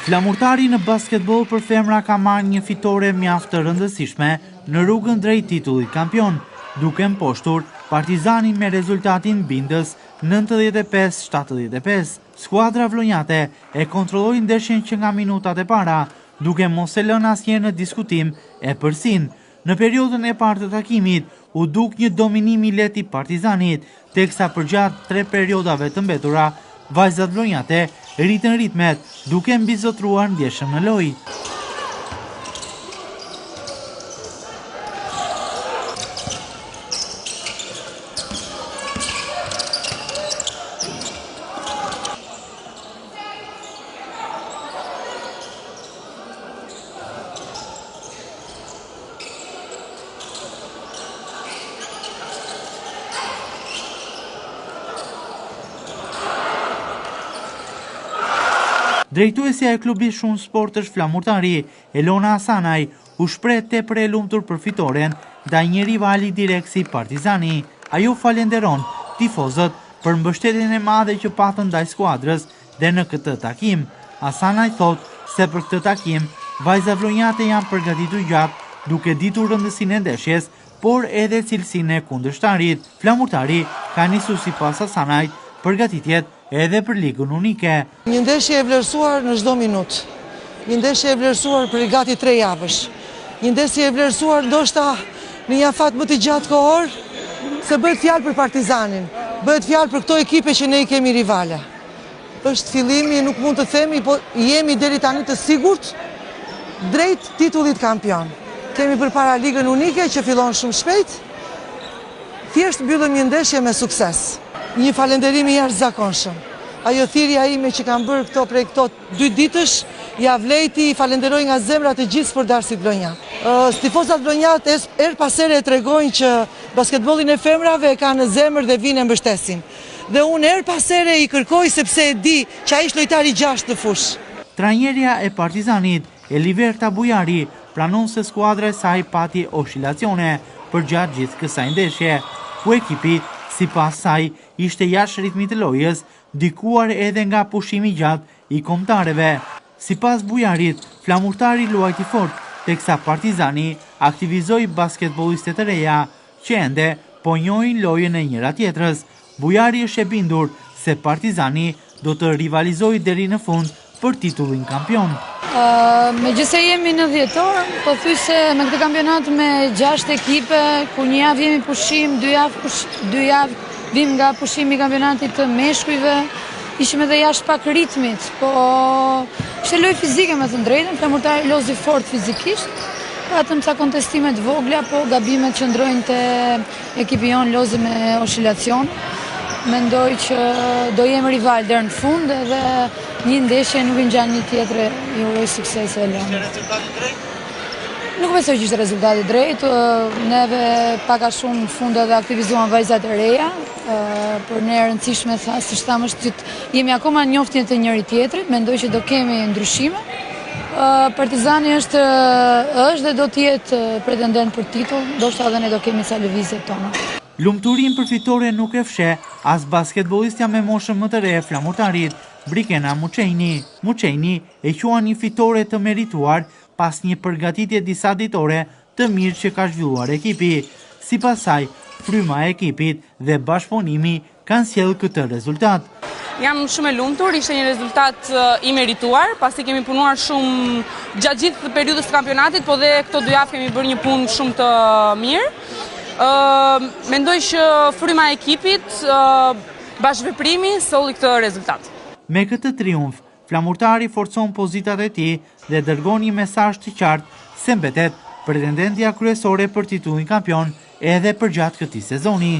Flamurtari në basketbol për femra ka marrë një fitore mjaft të rëndësishme në rrugën drejt titullit kampion, duke mposhtur Partizanin me rezultatin bindës 95-75. Skuadra vlonjate e kontrolloi ndeshjen që nga minutat e para, duke mos e lënë asnjëherë në diskutim e përsin. Në periudhën e parë të takimit, u duk një dominim i lehtë i Partizanit, teksa përgjatë 3 periudhave të mbetura, vajzat vlonjate rritën ritmet, duke mbizotruar ndeshjen në lojë. Drejtuesja e klubit Shumë Sportësh Flamurtari, Elona Hasanaj, u shpreh tepër e lumtur për fitoren ndaj një rivali direkt si Partizani. Ajo falenderon tifozët për mbështetjen e madhe që patën ndaj skuadrës dhe në këtë takim. Hasanaj thot se për këtë takim vajzat vlonjate janë përgatitur gjatë, duke ditur rëndësinë e ndeshjes, por edhe cilësinë e kundërshtarit. Flamurtari ka nisur sipas Hasanajt përgatitjet edhe për ligën unike. Një ndeshje e vlerësuar në çdo minutë. Një ndeshje e vlerësuar për gati 3 javësh. Një ndeshje e vlerësuar ndoshta në një afat më të gjatë kohor, se bëhet fjalë për Partizanin, bëhet fjalë për këto ekipe që ne i kemi rivale. Është fillimi, nuk mund të themi, po jemi deri tani të sigurt drejt titullit kampion. Kemi përpara ligën unike që fillon shumë shpejt. Thjesht mbyllëm një ndeshje me sukses. Një falenderim i jashtëzakonshëm. Ajo thirrja ime që kam bërë këto prej këto 2 ditësh, ja vlejti, i falenderoj nga zemra të gjithë sportdarësit vlonjat. Tifozat vlonjat her pas here tregojnë që basketbollin e femrave e kanë në zemër dhe vinë e mbështesin. Dhe unë her pas here i kërkoj sepse e di që ai është lojtari 6 në fushë. Trajnerja e Partizanit, Eliverta Bujari, pranon se skuadra e saj pati oscilacione përgjatë gjithë kësaj ndeshje, ku ekipi sipas saj ishte jashtë ritmit të lojës, dikuar edhe nga pushimi gjatë i kombëtarëve. Sipas Bujarit, Flamurtari luajti fort, teksa Partizani aktivizoi basketbollistë të reja, që ende po njohin lojën e njëra tjetrës. Bujari është e bindur se Partizani do të rivalizojë deri në fund për titullin kampion. Megjithëse jemi në dhjetor, po thuaj se me këtë kampionat me 6 ekipe, ku një javë jemi pushim, 2 javë vim nga pushimi i kampionatit të meshkujve, ishim edhe jashtë pak ritmit, po ishte lojë fizike me të drejtën, Flamurtari lozi fort fizikisht, patëm ca kontestimet vogla, po gabimet që ndrojnë te ekipi jon lozi me oscilacion. Mendoj që do jem rival deri në fund edhe një ndeshje nuk i ngjan një tjetër, i uroj sukses Elon. Nuk besoj që ishte rezultati drejt, neve pak a shumë në fund edhe aktivizuan vajzat e reja, për ne e rëndësishme si shtam është që jemi akoma në njoftjen të njëri tjetrit, mendoj që do kemi ndryshime. Partizani është dhe do të jetë pretendent për titull, ndoshta edhe ne do kemi ca lëvizje tona. Lumturin për fitore nuk e fsheh as basketbollistja me moshën më të re e Flamurtarit, Brikena Muçejni. Muçejni e quan një fitore të merituar pas një përgatitje disa ditore të mirë që ka zhvilluar ekipi. Sipas saj, fryma e ekipit dhe bashkëpunimi kanë sjellë këtë rezultat. Jam shumë e lumtur, ishte një rezultat i merituar, pasi kemi punuar shumë gjatë gjithë periudhës të kampionatit, po dhe këto 2 javë kemi bërë një punë shumë të mirë. Mendoj që fryma e ekipit, bashkëveprimi solli këtë rezultat. Me këtë triumf, Flamurtari forcon pozitat e tij dhe dërgon një mesazh të qartë se mbetet pretendentja kryesore për titullin kampion edhe për gjatë këtij sezoni.